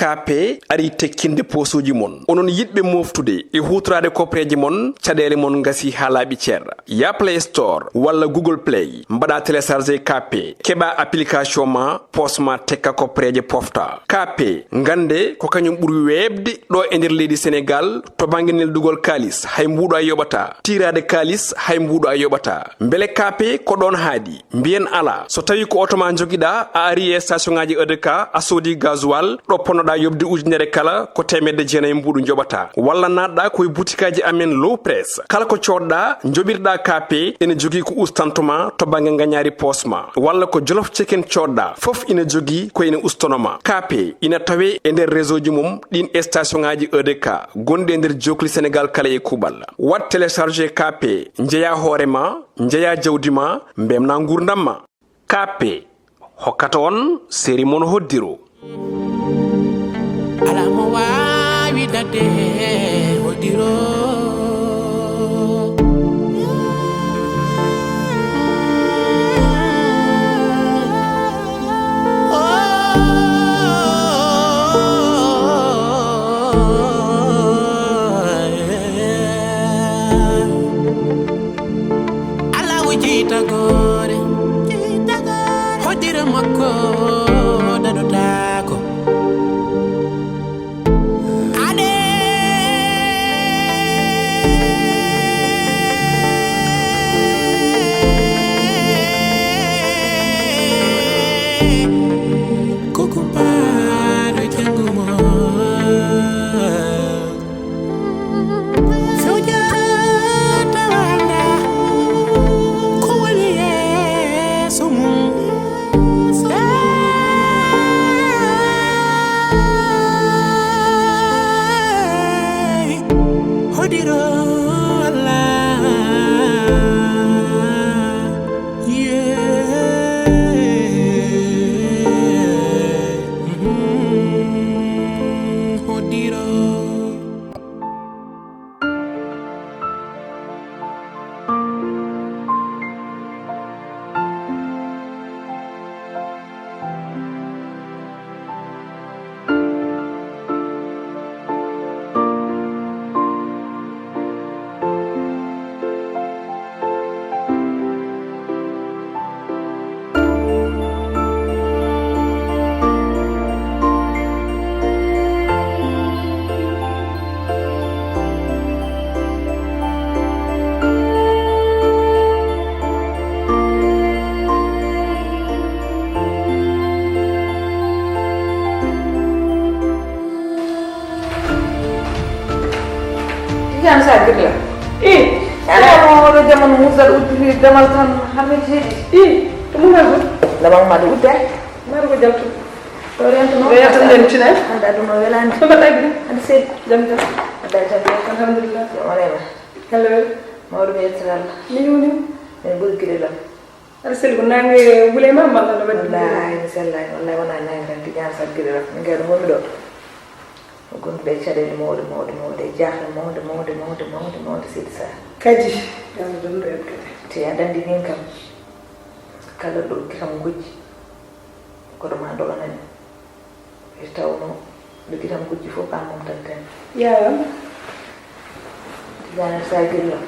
kape ari tekkinde posuji mon onon yidbe moftude e hutrade kopreji mon cadele mon ngasi halabi cer ya Play Store wala Google Play mbada télécharger kape keba application ma posma tekka kopreje pofta kape ngande ko kanyum buri webde do e nder leydi Sénégal to banginel dugol kalis hay mbudo ay yobata tirade kalis hay mbudo ay yobata mbele kape ko don haadi mbien ala so tawi ko otoma jogida a ari e station ngaji EDK a sodi gasoil do ponoda yobde ujunere kala ko temedde jeenay mbudu jobata walla nadda koy boutikaji amen low press kala ko codda jobirda kape ene jogi ko ustantuma to bangi nganyari posma walla ko jolof chicken codda fof ina jogi ko ina ustonoma kape ina tawe e nder réseau ji mum din station ngaji EDK gonde nder jokli Sénégal kala e kubal wat télécharger kape njeya horema njeya jawdima mbemna ngurdamma kape hokkata on série mon hoddiro ala mo wawi dade hoddiro ala wujita gore hoddiro makko dadotako Jangan sakit lah. Kalau orang zaman muda udah zaman kan hamil sih. Kamu nggak? Lama madu udah. Baru gue jatuh. Orang tuh mau. Orang tuh lencina. Ada tuh mau jalan. Coba lagi. Ada sih jam. Ada jam. Alhamdulillah. Mana ya? Hello. Mau udah jalan. Nih. Yang bul kiri lah. Ada sih gue nangis. Boleh mama kalau betul. Wallahi, wallahi mana nangis. Jangan sakit lah. Enggak ada mau dok. Gon be chade mode jahla mode sitsa kaji yalla don re te adandi nin kam kala do kam gujji ko do ma do lanen e tawno do kitam gujji fo kam mom tan tan yaam dana sa gilla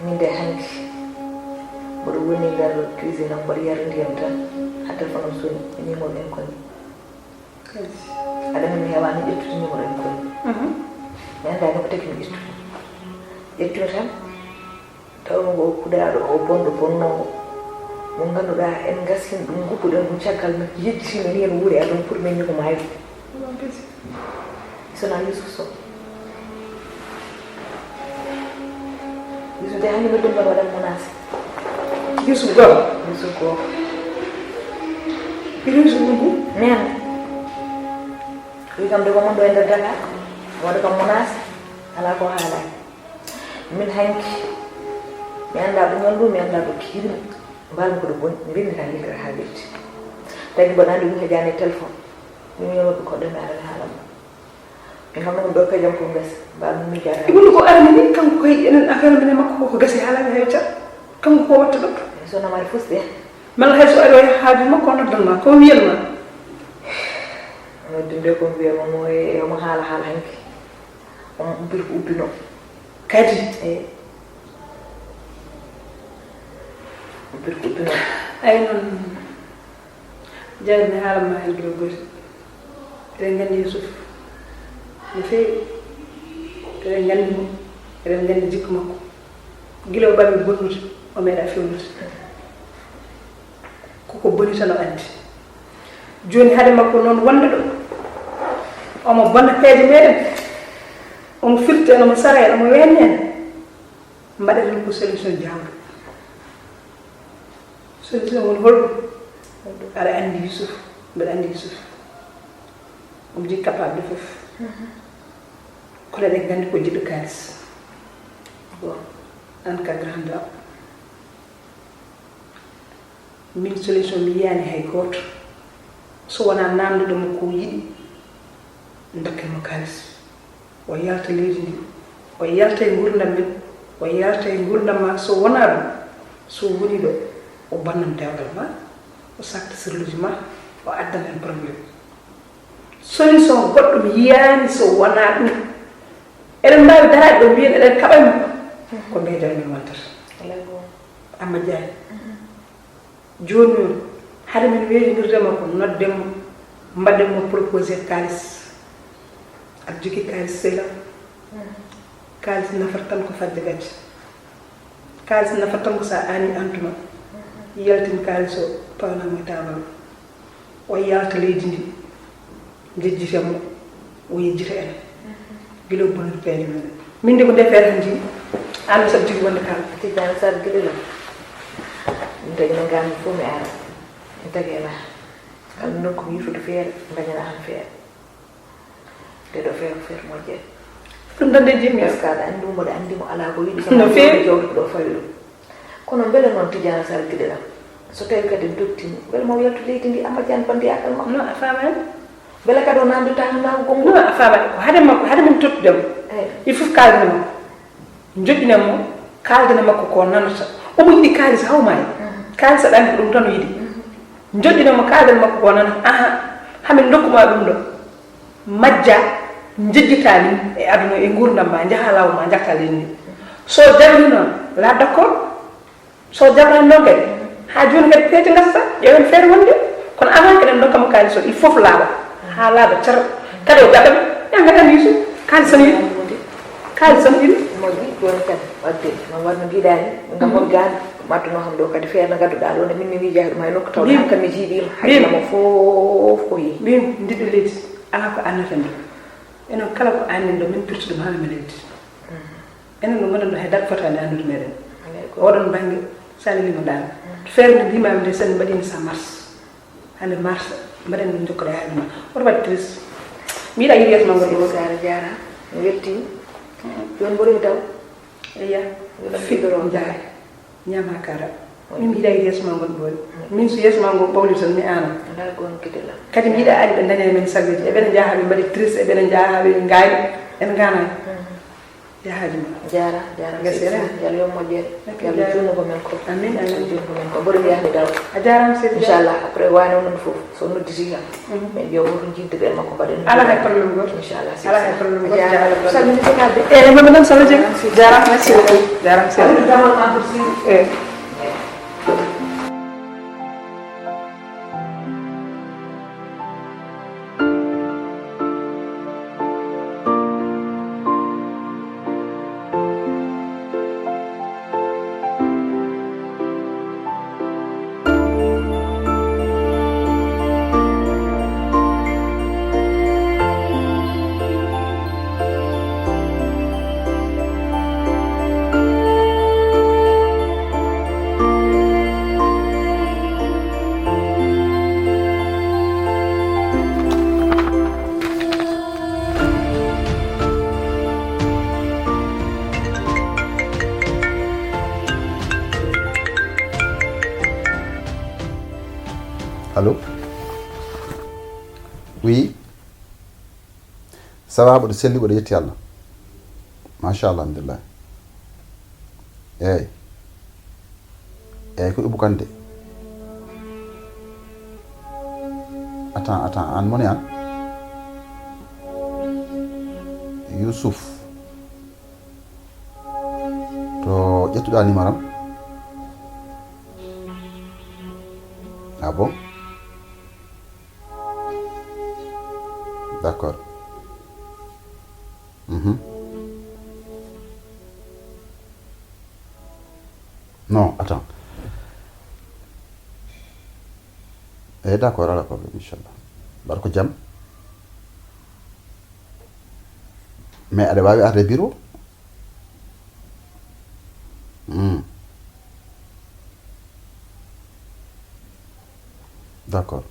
min de hanki bodo woni gal cuisine am bari yar ndiyam tan hatta fanam soni ni mo ben ko ada min hewani ƴettude numéro en koye mi annda no ko tagi mi ƴettude tan tawno ngo hokkuɗaɗo o bonnowo mo ngannduɗa en gaskin ɗum guppuɗen ɗum caggal no yejjitino ni en wuuri a ɗum pour min ni ko maayi sona Yusuf Sow Yusuf de hanni mi ɗum mbaɗa waɗan menacé Yusuf Goo Yusuf Goo nena kam de ko mon do ender Dakar wada kam menace ala ko haala min hanki mi anda dum ndu mi anda ko kiri mbal ko do bon mi bin tan ni ka haaliti tagi bonande mi jani téléphone mi yono ko do dara haalam mi xam na do ko jam ko ngas ba mi jara ibnu ko arani ni kam ko enen affaire mi makko ko gasi haala mi hewta kam ko watta do so na mari fusde mal hayso ari haadi makko no dalma ko wiyelma dinde ko biya mo e mo hala hanki on bir ko ubino kadi bir ko ubino ay non jarne hala ma en gro goti ren gandi Yusuf ne fe ren gandi mo ren gandi jikko makko gilo babi bonnuti o meeda fewnuti koko boni tan o andi joni hade makko non wonde do omo bonna peeje meden omo firte no mo sare no mo wenen mbade dum ko solution jawdo solution won holdo ara andi Yusuf mbade andi Yusuf omo di capable fof ko la de gandi ko jiddu kalis bon an ka grande min solution mi yani hay goto so wana nandude mo ko yidi ndakke mo kalis o yalta leydi ndi o yalta e gurdam min o yalta e gurdam ma so wana dum so woni do o bannam dewgal ma o sakta sirluji ma o addan en problème solution goddum yani so wana dum eden mbawi daraade do biyen eden kabay mo ko beedal min wontar amma jaay joni hade min weedirdema ko noddem mbadem mo proposer kalis ak jiki kalis sela kalis nafartan ko fadde gati kalis nafartan ko sa ani antuma yaltin kalis o pawna mo tabal o yalta leydi ndi jejjitamo o yejjita en gilo bonur peede men min de ko defere hanji an sa jigi wonde kala ti dan sa gilo ndey na ngam fu mi ara dagela kan no ko yifu do feere mbagala han feere de do feere mo je dum dande jimi skala andu mo da andi mo ala ko yidi no feere jawdi do faylu kono bele non tijana sar gidela so tay kadi dotti bel mo yaltu leyti ndi amma jan bandi akal mo no afama bele kado nandu tan na ko no afama ko hade mo tot dem il faut calme mo njodina mo kaldina makko ko nanata o mo yidi kalis hawmay kalis dan dum tan yidi njodina mo kaldina makko ko nan aha hamin dokkuma dum do majja njejjitani e aduna e gurdam ma jahalaw ma jakkalini so jamni non la d'accord so jamna non kadi ha joni kadi pete ngassa yewen fer wonde kono avant que den dokkam kalis o il faut laaba ha laaba cer kadi o gadam ya gadam Yusuf kalis ni kalis ni mo di don kan wadde no warno gidani ngam mo gan matu no xam do kadi fer na gaddu dal wona min mi wi jaaru may nokko taw kan mi jiidi hayna mo fof ko yi bim ndiddo leydi ala ko annatan do eno kala ko annen do min pirtude ma mi leydi enen no ngodan do hay dak fotande andude meden odon bangi salini mo dal fer ni bima mi de sen badini sa mars hande mars baden mi jokko da ma odo wat tris mi da yiri ma ngol sara jara wetti yon bori taw iya fidoro jaay nyama kara min mi da yiri ma ngol bol min su yes ma ngol pawli tan mi ana dal gon kidela kadi mi da adi be dañe men saggeji e ben jaahabi bari tris e ben jaahabi ngaay en gana jaahaji ma jara gasere yalla yo modje yalla jono ko men ko amin amin jono ko men ko bori yaani daw a jaram se inshallah après wano non fof so no disi ya men yo woro jidde be makko baden ala hay problème go inshallah ala hay problème go jara sa min tekade e mo madame sala jek jaram merci beaucoup jaram se damal ma si Allô? Oui. Ça va, de selli de yetti Allah. Mashallah, alhamdulillah. Ko ibukande. Attends, an moni an. Yusuf to ƴettuɗa numéro am ah bon d'accord non attends d'accord ala problème inchallah mbaɗa ko jam mais aɗa wawi arde bureau d'accord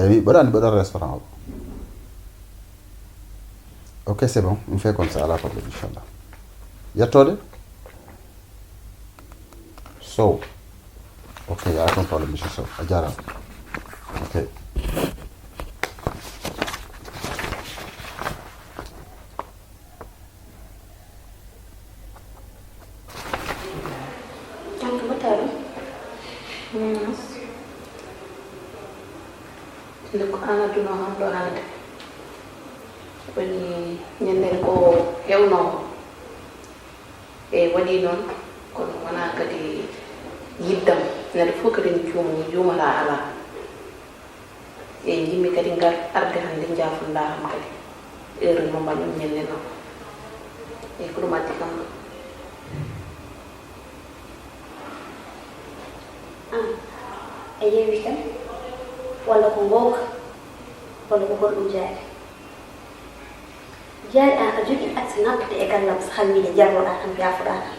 mi ɓaɗani ɓaɗa restaurant o ok c'est bon on fait comme ça ala problème inchallah yettode Sow ok y a aucun problème monsieur Sow a jarama ok ko anatuno ham ɗo hande woni ñanden ko hewno e waɗi noon kono wona kadi yiddam neɗɗo fof kadi ne juumala ala e jimmi kadi ngar arde hande jaafunda ham kadi heure mo mbaɗon ñande noon e ko ɗum addi kam a yeewi kam walla ko ngowka walla ko goɗɗum jaari jaari an a jogii accès nattude e gallam so han wiide jarnoɗa tan yaafoɗa tan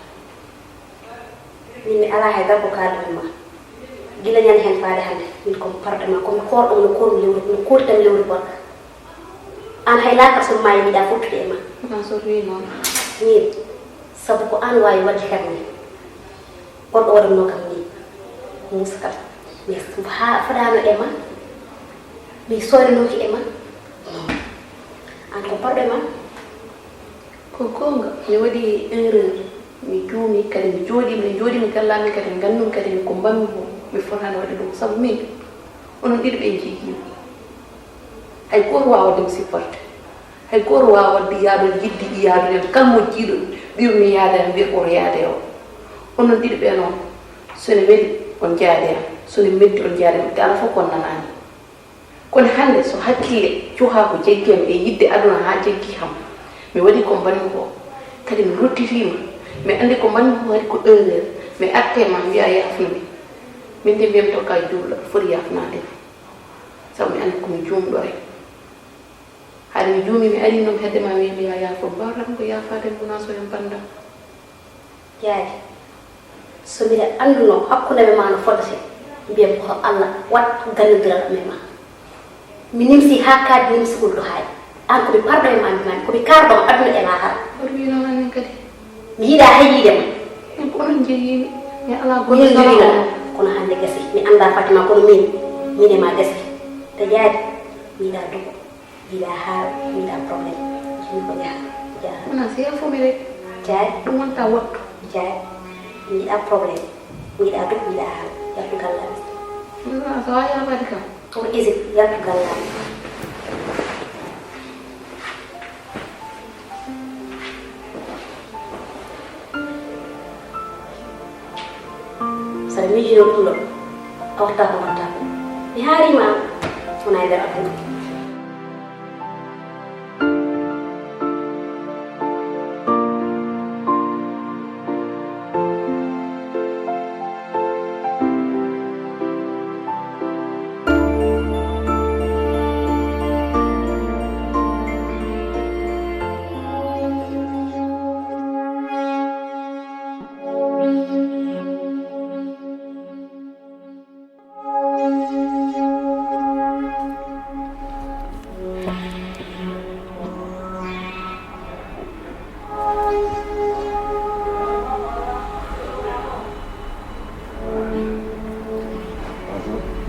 min mi ala haydara ko kaadumi ma gila ñande hen faade hannde min komi parɗe ma komi koorɗo no kormi lewru no kooritam lewru bonka an hay laaka so maayi miɗa fottude e ma so wi noon min sabu ko an wawi wadde kam ni goɗɗo waɗanno kam ni muusa kam mais ha fadano e ma mi soynanoki e ma an ko parɗe ma ko gonga mi waɗi erreur mi juumi kadi mi jooɗimi gallami kadi mi gandumi kadi ko mbammi ko mi fotani waɗde ɗum sabu min onon ɗiɗi ɓe jeeguimi hay goto wawa wadde mi sipporte hay goto wawa wadde yaadon yiddi yaadude kalmo jiiɗo ɓiyo mi yaade am wiya oto yaade o onon ɗiɗi ɓe noon sone weeli on jaade am sone meddi on jaade am te ala fof kon nanani kono hannde so hakkille cuha ko jeggemi e yidde aduna ha jeggi ham mi waɗi ko mbanmi ko kadi mi ruttitima mi andi ko mbanmi ko waɗi ko erreur mi atte ma mbiya yafnumi min de mbiyam tokka juulɗo foti yafnade sabu mi andi komi juumɗo rek haade mi juumi mi ari noon hedde ma wi mbiya yaafo mbawtam ko yafade bona so en bandam jaari so mbiɗa annduno hakkunde ma no fodete mbiyam ko Allah wat gallodiral me ma mi nimsi ha kaadi nimsigol ɗo haaɗi an komi parɗo e ma mbimami komi karɗoma aduna e lahara oto wino annen kadi mi yiiɗa hayiide ma en ko onon jeeyimi mi ala ko yeldirina kono hannde gasi mi annda Fatima kono min e ma gasi te jaadi mi yiɗa dogo mi yiɗa haaro mi yiɗa probléme jimi ko jaara wona so yafumi rek jaari ɗum wonta wattu jaari mi yiɗa probléme mi yiɗa dogo mi yiɗa haaro yaltu gallami so a yafade kam ko isi yaltu gallami saɗa miijino ɗum ɗo a watta ko watta ko mi haarima wona e nder aduna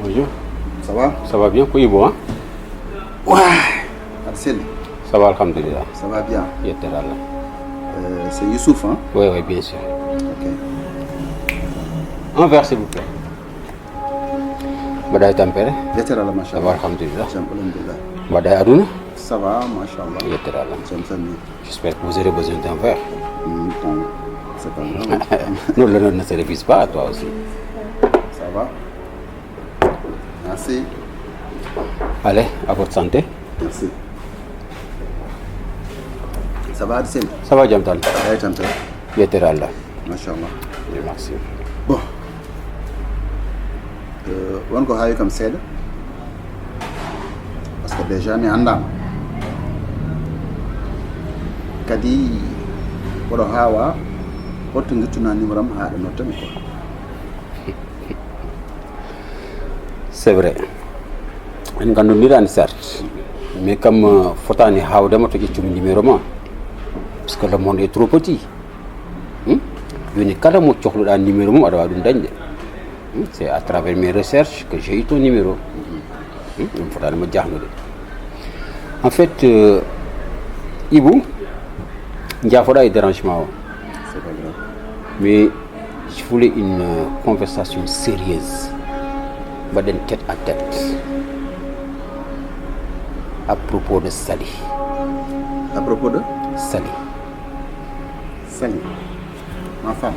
Bonjour. Ça va? Ça va bien, Kouibou, hein? Ouais. Arsène. Ça va, alhamdulillah. Ça va bien. Yetterallah. C'est Youssouf, hein? Oui, oui, bien sûr. Ok. Un verre, s'il vous plaît. mbaɗa tampere yettere Allah ça va machallah alhamdulillah jam alhamdulillah mbaɗa aduna ça va machallah yettere Allah jam sanni j'espère que vous aurez besoin d'un verre bon c'est pas grave non l'honneur ne se refuse pas à toi aussi ça va merci allez à votre santé merci ça va Addisel ça va jam tan ay tante yettere Allah machallah merci bon wonko haawi kam seeɗa par ce que déjà mi anndama kadi oɗo haawa holto guittuna numéro am haa ɗo noddami quoi c'est vrai en gandodiraani certes mais kam fotani hawdema to ƴeccumi numéro ma parce que le monde est trop petit joni kala mo cohluɗa numéro mum aɗa wawi ɗum dañde c'est à travers mes recherches que j'ai eu ton numéro ɗum fotanima jahnude en fait Ibou jafoɗa e dérangement o c'est pas grave mais je voulais une conversation sérieuse mbaɗen tête à tête à propos de Sali à propos de Sali Sali ma femme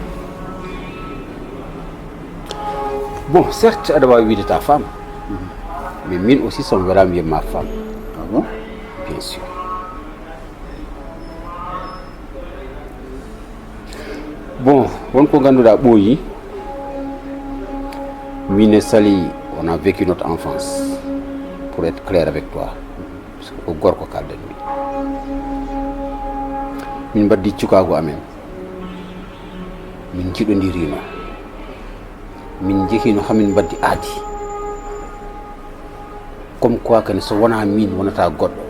bon certes aɗa wawi wiide ta femme mais min aussi somi wela mi wiya ma femme ah bon bien sûr bon wonko ganduɗa ɓooyi min e Sali on a vécu notre enfance pour être clair avec toi parce que ko gorko kalden min mbaddi cukago amen min jiɗodirino min jehino hamin mbaddi aadi comme quoi kane so wona min wonata goɗɗo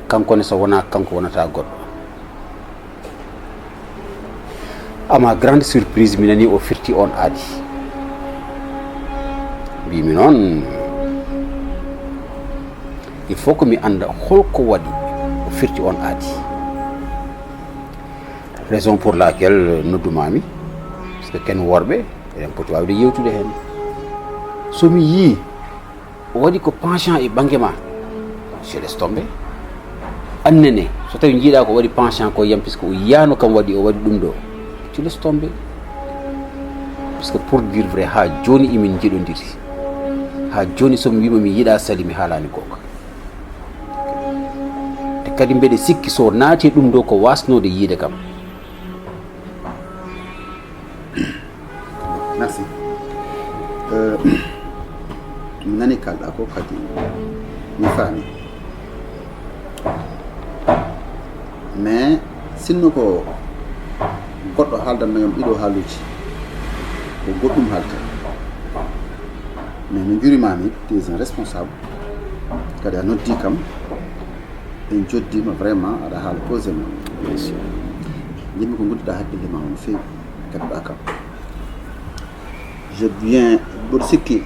kankone so wona kanko wonata goɗɗo à ma grande surprise mi nani o firti on aadi mbimi noon il faut que mi anda holko waɗi o firti on aadi raison pour laquelle noddumami parce que ken worɓe eɗen poti wawde yewtude hen somi yii o waɗi ko penchant e ɓanggue ma je laisse tomber annene so tawi jiiɗa ko waɗi penchant ko yam puisque o yiyano kam waɗi o waɗi ɗum ɗo tu laisse tomber parce que pour dire vrai ha joni imin jiɗodiri ha joni somi wima mi yiiɗa Sali mi haalani goka te kadi mbeɗe sikki so naati ɗum ɗo ko wasnode yiide kam. merci mi nani kalɗa ko kadi mi faami mais sinno ko goɗɗo haaldannoyam ɗiɗo haaluji ko goɗɗum haalta mais mi jurimami tu es un responsable kadi a noddi kam en joddima vraiment aɗa haala posément bien sûr yimɓe ko guddiɗa haqqille ma no feewi keɓɗa kam je viens mboɗo sikki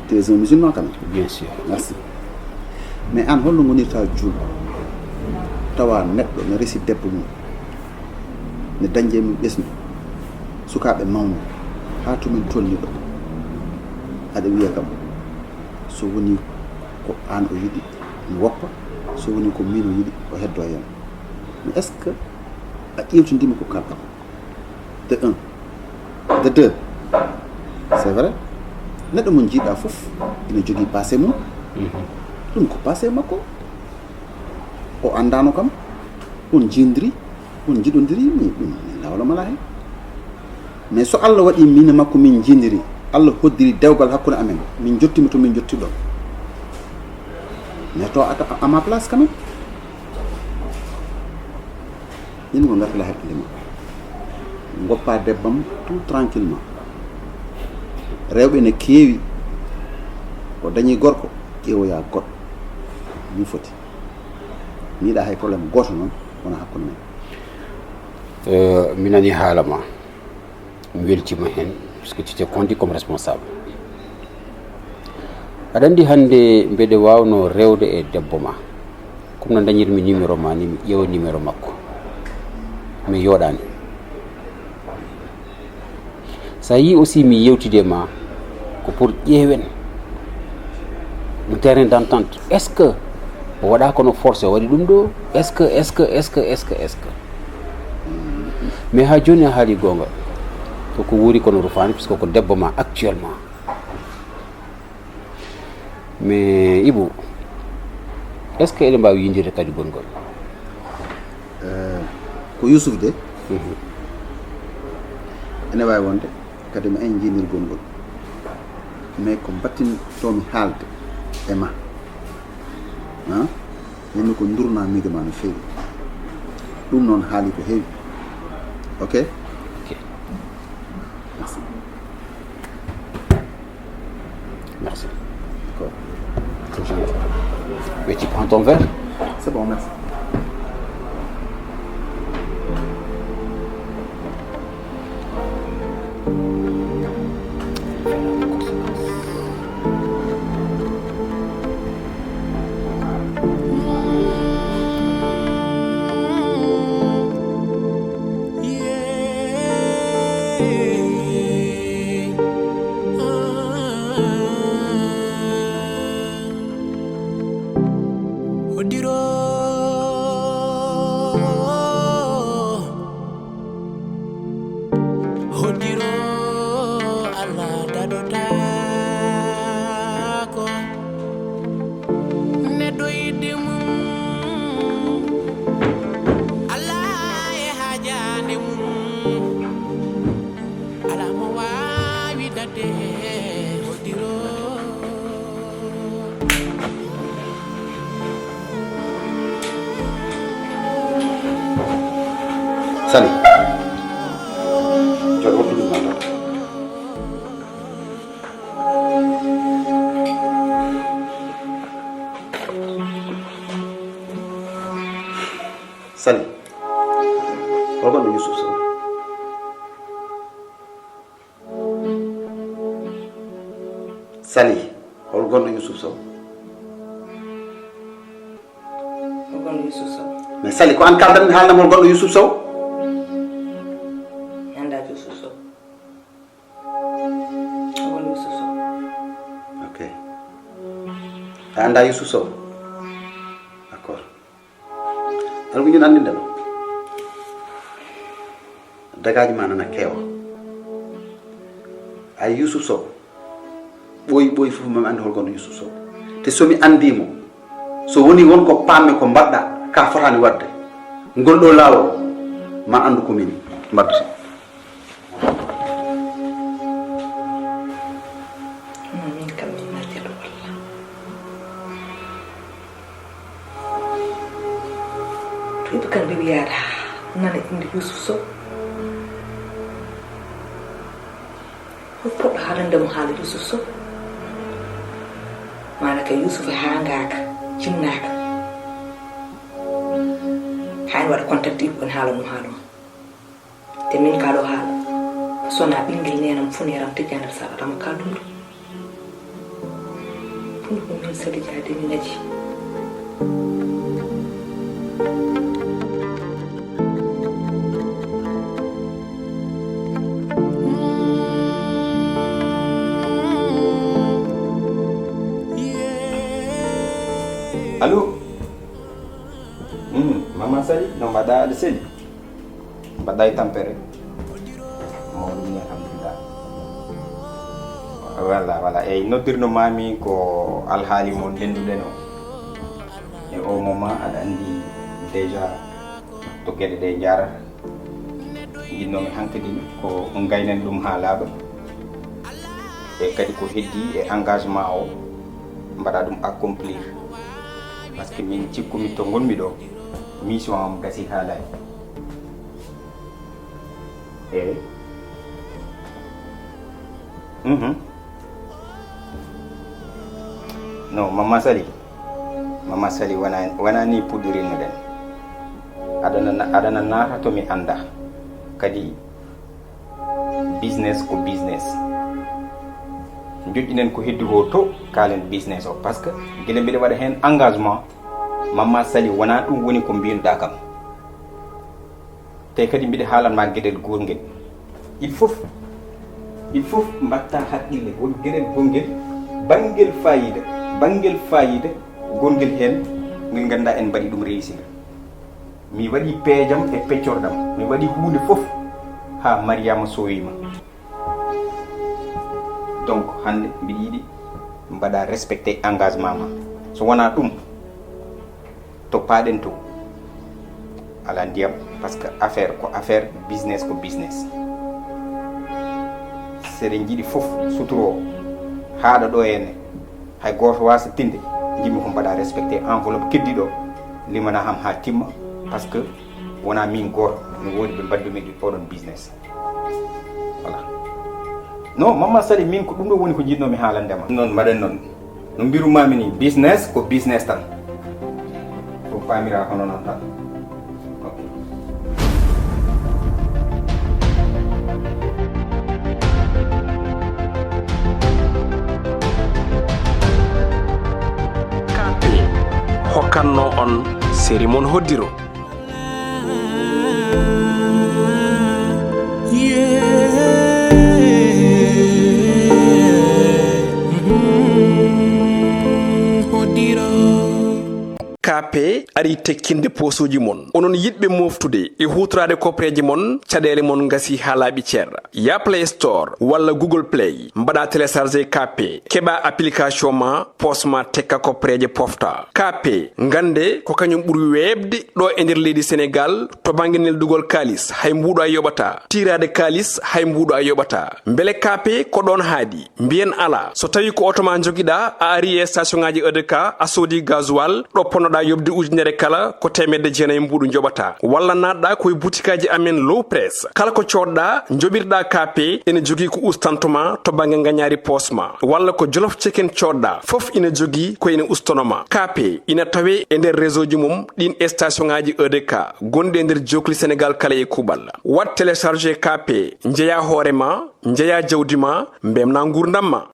tu es un musulman quand même bien sûr merci mais an holno gonirta juulɗo tawa neɗɗo ne resi debbo mum ne dañje mum ɓesmi sukaɓe mawni ha tomin tolni ɗo aɗa wiya kam so woni ko an o yiɗi mi woppa so woni ko min o yiɗi o heddo hen mais est ce que a ƴewtindima ko kalɗam de 1 de 2 c'est vrai neɗɗo mo jiiɗa fof ina jogui passé mum ɗum ko passé makko o andano kam on jindiri on jiɗodiri mi ɗum lawlamala hen mais so Allah waɗi min makko min jindiri Allah hoddiri dewgal hakkude amen min jottima to min jottiɗo mais to à ma place quand même yimɓe ko gartila haqqille ma goppa debbam tout tranquillement rewɓe ne keewi ko dañi gorko ƴeewoya goɗɗo ni foti mi yiɗa hay probléme goto noon wona hakkude men mi nani haala ma mi weltima hen parce que tu t'es conduit comme responsable aɗa andi hande mbeɗe wawno rewde e debbo ma comme no dañirmi numéro ma ni mi ƴeewa numéro makko mi yooɗani sa yi aussi mi yewtide ma ko pour ƴeewen un terrain d'entente. Est-ce que waɗa kono forcé waɗi ɗum ɗo est ce que mais ha joni a haali gonga koko wuri kono rufani puisque ko debbo ma actuellement mais Ibou est ce que eɗen mbawi yindirde kadi gongol ko Youssouf de ene wawi wonde kadi ma en jinirgol ngol mais ko battintomi haalde e ma yimɓe ko durna miijo ma no feewi ɗum noon haali ko heewi ok merci merci d'accord mais tu prends ton verre c'est bon merci Sali jot waxtu bi ma tot Sali rogon do Youssouf Sow Sali hol gondo Youssouf Sow gondo Youssouf Sow mais Sali ko an kaldan haalna hol gondo Youssouf Sow anda Youssouf Sow d'accord alors ko ñun andindema dagaji ma nana keewa ay Youssouf Sow ɓooyi fof mami andi holgono Youssouf Sow te somi andimo so woni wonko pamme ko mbaɗɗa ka fotani wadde ngol ɗo laawol ma andu ko min mbaddata kan ɓe wiyata nana inde Youssouf Sow hol poɗɗo haalandemo haala Youssouf Sow mana ka Youssouf hangaka jinnaka hani waɗa contact iɓe kon haala mum haala mum te min kaɗo haala sona ɓinguel nenam funeram tejjandal saɗatama kalɗum ɗum ɗum ko min Sali Dia min aji Allô Mama Sali no mbaɗɗa aɗa seli mbaɗɗa e tampere mawɗum ni alhamdulillah voilà eyyi noddirno mami ko alhaali mo ndenduɗen o e o moment aɗa andi déjà to gueɗe ɗe jarata jinnomi hankadi ko gaynen ɗum ha laaɓa e kadi ko heddi e engagement o mbaɗa ɗum accomplir parce que min cikkumi to gonmi ɗo mission am gasi haalay eyyi non Mama Sali wona ni puɗɗirinno ɗen aɗana naata to mi anda kadi business ko business joƴƴinen ko heddi ho to kalen business o par ce que guila mbiɗa waɗa hen engagement Mama Sali wona ɗum woni ko mbinoɗa kam te kadi mbiɗa haalanma gueɗel gongel il faut mbatta haqqille won gueɗel gongel banguel fayida bangel fayida gongel hen ngel ganda en bari dum réussir mi wadi peejam e peccordam mi wadi hunde fof ha Mariama soyima donc hande mbi yidi mbada respecter engagement ma so wana dum to paden to ala ndiyam parce que affaire ko affaire business ko business sere jiidi fof suturo haada do ene hay goto wasa tinde jimmi ko mbada respecter enveloppe keddido limana ham ha timma parce que wona min goto mi wodi be baddumi di oɗon business voilà non Mama Sali min ko ɗum ɗo woni ko jiɗnomi haalandema noon mbaɗen noon no mbirumami ni business ko business tan ko pamira hono noon tan hokkanno on série mon hoddiro KP ari tekkinde posuji mon onon yidbe moftude e hutrade kopreji mon cadele mon ngasi halabi cerra ya Play Store walla Google Play mbada télécharger KP keba application ma posma tekka kopreje pofta KP ngande ko kanyum buri webde do e nder leydi Sénégal to banginel dugol kalis hay mbudo ay yobata tirade kalis hay mbudo ay yobata mbele KP ko don haadi mbien ala so tawi ko otoma jogida a ari e station ngaji EDK a sodi gasoil do ponoda yobde ujunere kala ko temedde jeenay mbudu njobata walla nadda koy boutikaji amen low press kala ko codda njobirda KP ene jogi ko ustantoma to bange nganyari posma walla ko jollof chicken codda fof ina jogi ko ene ustonoma KP ina tawe e nder réseau ji mum din station ngaji EDK gonde nder jokli Sénégal kala e kubal wat télécharger KP njeya horema njeya jawdima mbemna ngurdamma